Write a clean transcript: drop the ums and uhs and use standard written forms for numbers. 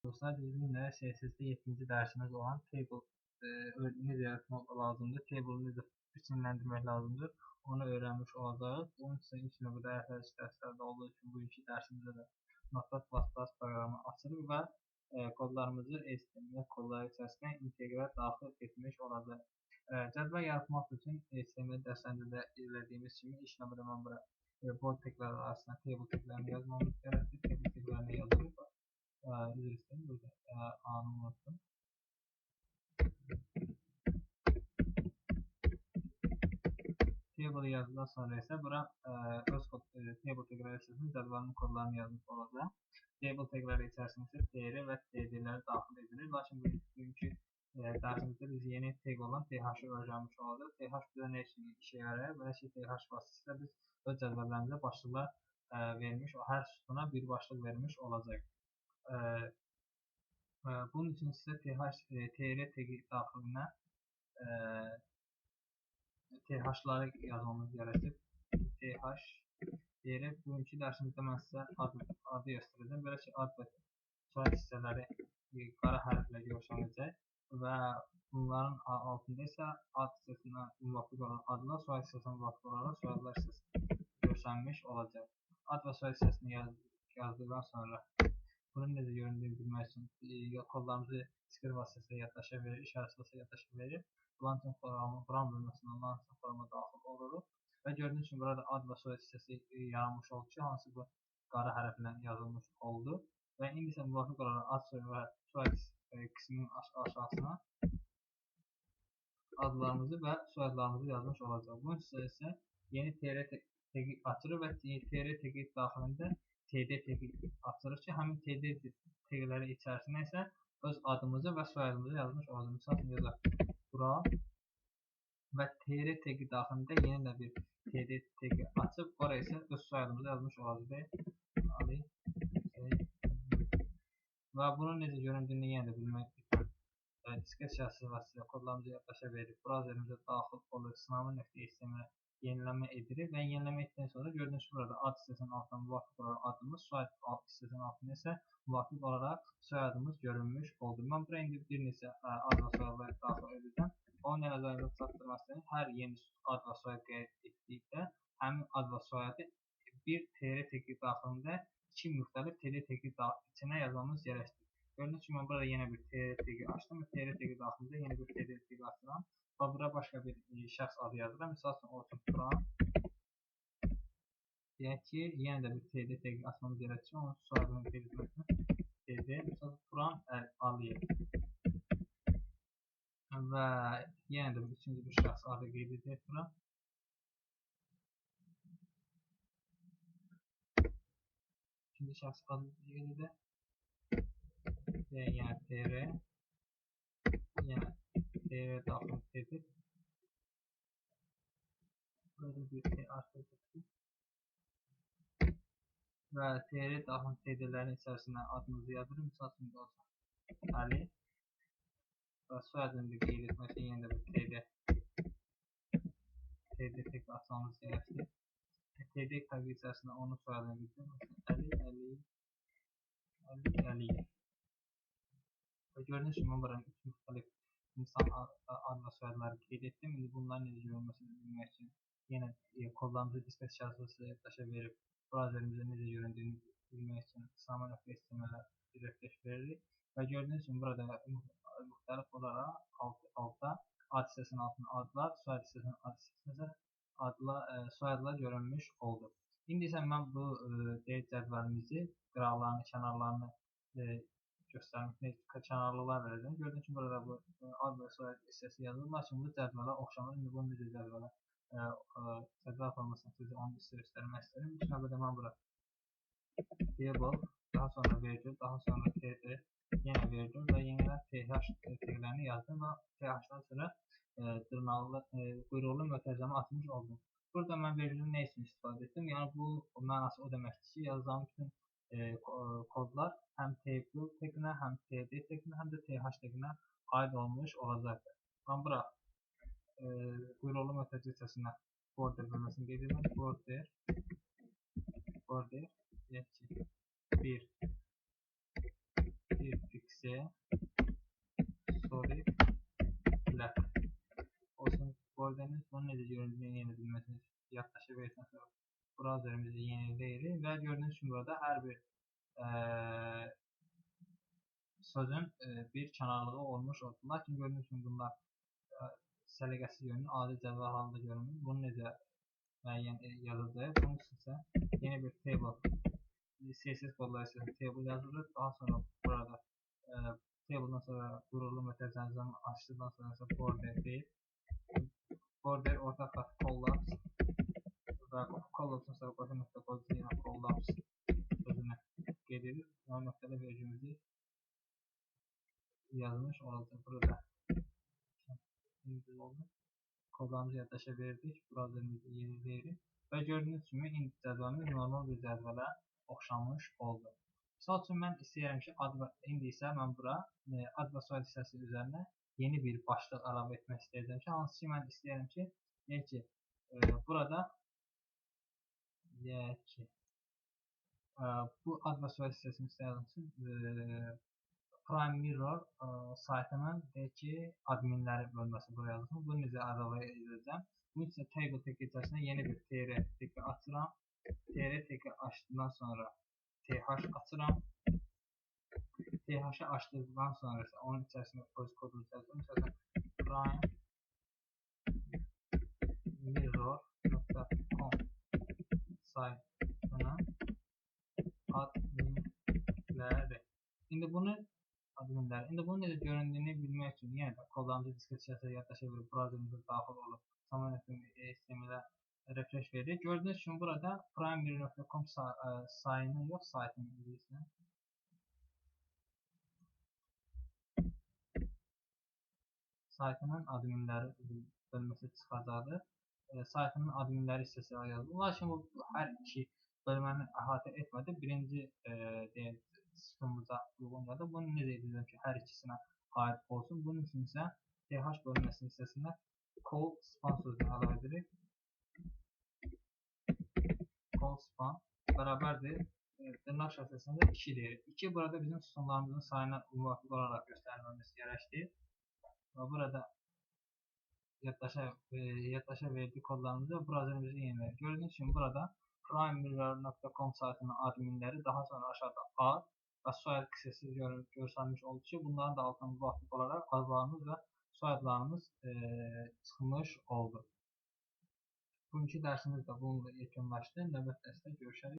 Dostlar, bizimlə CSS-də 7-ci dərsimiz olan table necə yaratmaq lazımdır, table necə biçimləndirmək lazımdır, onu öyrənmiş olacağıq. Bunun üçün ilk növbədə əvvəlki dərslərdə olduğu kimi bugünkü dərsimizdə də Notepad++ proqramı açırıq və kodlarımızı HTML kodları içərisinə inteqrə daxil etmiş olacaq. Cədvəl yaratmaq üçün HTML dərslərində də elədiyimiz kimi ilk növbədə mən bura bod tekləri arasında table teklərini yazmamız gərəkdir. Table teklərini yazırıq. Üzr istəyim, burada anı unuttum. Table yazdıqdan sonra isə bura öz table tekləri içərisində cədvəlin kodlarını yazmış olacaq. Table tekləri içərisində isə tr və td-ləri daxil edilir. Lakin bugünkü dərsimizdə biz yeni tag olan th-ı öyrənmiş olacaq. Th bizə nə üçün işə yarayır? Belə ki, th vasitəsilə biz öz cədvəllərimizə başlıqlar vermiş, hər sütuna bir başlıq vermiş olacaq. Bunun üçün sizə tr tagi daxilinə th-ları yazmamız gərəkdir. Tr bugünkü dərsimizdə mən sizə adı göstərəcəm. Belə ki, ad və soyad hissələri qara hərflə görsənəcək və bunların altında isə ad hissəsinə müvafiq olan adlar, soyad hissəsinə müvafiq olaraq soyadlar hissəsi görsənmiş olacaq. Ad və soyad hissəsini yazdıqdan sonra bunun necə göründüyünü bilmək üçün kodlarımızı skript vasitəsilə yaddaşa verir, işarət vasitəsilə yaddaşa verir. Launcher proqram bölməsindən Launcher programa daxil oluruq və gördüyünüz kimi burada ad və soyad hissəsi yaranmış oldu ki, hansı bu qara hərflə yazılmış oldu və indi isə müvafiq olaraq ad və soyad qisminin aşağısına adlarımızı və soyadlarımızı yazmış olacaq. Bunun isə yeni tr tagi açırıq və tr tagi daxilində td tagi açırıq ki, həmin td tagləri içərisinə isə öz adımızı və soyadımızı yazmış olacaq. Misal üçün yazaq bura və tr tagi daxilində yeni də bir td tagi açıb, oraya isə öz soyadımızı yazmış olacaq. Və bunun necə göründüyünü yenə də bilmək üçün diskret şəxsi vasitəsilə kodlarımızı yaddaşa verib, browserimizə daxil olur, sınavı.html yenilənmə edirik və yenilənmə etdikdən sonra gördüyünüz ki, burada ad hissəsinin altına müvafiq olaraq adımız, soyad hissəsinin altına isə müvafiq olaraq soyadımız görünmüş oldu. Mən buraya indi bir neçə ad və soyadları daxil edəcəm. Onun nəzərdə çatdırmaq istəyirəm. Hər yeni ad və soyad qeyd etdikdə həmin ad və soyadı bir tr tagi daxilində iki müxtəlif tr tagi içinə yazmamız gərəkdir. Gördüyünüz kimi, mən burada yenə bir tr tagi açdım və tr tagi daxilində yeni bir tr tagi açıram. Və bura başqa bir şəxs adı yazıram. Misal üçün, olsun Turan. Deyək ki, yenə də bir td tagi açmamız gərəkdir ki, onun soyadını qeyd etmək üçün td. Misal üçün, Turan Əliyev. Və yenə də üçüncü bir şəxs adı qeyd edək bura. İkinci şəxs adı qeyd edək. Yəni tr. Yəni tr daxil td. Burada bir tr td. Və tr daxil td-lərin içərisində adımızı yazırıq. Misal üçün, olsun Əli. Və soyadını da qeyd etmək üçün yenə də bir td tag açmamız gərəkdir. Td tagi içərisində onun soyadını qeyd etmək. Əliyev. Və gördüyünüz kimi, mən buranın 3 müxtəlif insan ad və soyadları qeyd etdim. İndi bunların necə görünməsini bilmək üçün yenə kodlarımızı diskret şəxsi vasitəsilə yaddaşa verib, browserimizdə necə göründüyünü bilmək üçün sınavı.html-ə bir refresh veririk. Və gördüyünüz kimi, burada müxtəlif olaraq altta ad hissəsinin altına adlar, soyad hissəsinin altına soyadlar görünmüş oldu. İndi isə mən bu cədvəlimizi, qıraqlarını, kənarlarını göstərmək, kənarlıqlar verəcəm. Gördüyünüz kimi, burada bu ad və soyad hissəsi yazılır. Lakin bu cədvələ oxşamır. İndi bunu necə cədvəl formasına sizə onu göstərmək istəyirəm. İlk növbədə mən bura table, daha sonra virgül, daha sonra tr, yenə virgül və yenə th taglərini yazdım və th-dan sonra quyruqlu mötərizəmi atmış oldum. Burada mən virgülün nə üçün istifadə etdim? Yəni bu mənası o deməkdir ki, yazacağım bütün kodlar həm table taginə, həm td taginə, həm də th taginə aid olmuş olacaqdır. Mən bura quyruqlu mötərizə hissəsinə border bölməsini qeyd etmək. Border deyək ki, bir C sorry left olsun. Gördüğünüz bunu necə göründüyünü yeni bilməsiniz yaddaşa verirsən sonra browserimizi yeniləyirik və gördüyünüz kimi burada hər bir sözün bir kənarlığı olmuş oldu. Lakin gördüyünüz kimi bunlar səliqəsiz görünür, adi cədvəl halında görünür. Bunu necə müəyyən yazılacaq? Bunun üçün isə yeni bir table CSS kodları ilə table yazılır. Daha sonra burada table'dan sonra qurulu mötərizəni açdıqdan sonra isə border deyil. Border orta xat collapse və collapse-ın sonra qoşu nöqtə qoyucu ilə collapse sözünü qeyd edilir. O nöqtədə vergimizi yazmış olacaq. Burada kodlarımızı yaddaşa verdik. Browserimizi yeniləyirik. Və gördüyünüz kimi indi cədvəlimiz normal bir cədvələ oxşamış oldu. Misal üçün mən istəyirəm ki, indi isə mən bura ad və soyad hissəsi üzərinə yeni bir başlıq əlavə etmək istəyəcəm ki, hansı ki mən istəyirəm ki, deyək ki, burada deyək ki, bu ad və soyad hissəsini istəyirəm ki, Prime Mirror saytının deyək ki, adminləri bölməsi buraya yazılsın. Bunu necə əlavə edəcəm? Bunun üçün table teki içərisində yeni bir tr teki açıram. Tr teki açdıqdan sonra th açıram. TH-ı açdıqdan sonra isə onun içərisində öz kodunu yazıram. Məsələn, prime mirror.com saytının adminləri. İndi bunu necə göründüyünü bilmək üçün yenə də kodlarımızı deskripsiyasına yaddaşa verib browserimizə daxil olub HTML-ə refresh veririk. Gördüyünüz kimi burada primemirror.com sayını yox, saytını bilirsinə. Saytının adminləri bölməsi çıxacaqdır. Saytının adminləri hissəsi yazılır. Lakin bu hər iki bölməni əhatə etmədi. Birinci sütunumuza uyğun gəldi. Bunu necə edəcəm ki, hər ikisinə aid olsun. Bunun üçün isə th bölməsi hissəsində call span sözünü əlavə edirik. Call span bərabərdir. Dırnaq şəxsəsində 2 deyir. 2 burada bizim sütunlarımızın sayına müvafiq olaraq göstərmemiz gərəkdir. Və burada yaddaşa verdiyi kodlarımızı browserimizi yeniləyirik. Gördüyünüz kimi burada primemirror.com saytının adminləri daha sonra aşağıda ad və soyad hissəsi göstərmiş oldu ki, bunların da altına müvafiq olaraq adlarımız və soyadlarımız çıxmış oldu. Bugünkü dərsimiz də bununla yekunlaşdı. Növbəti dərsdə görüşərik.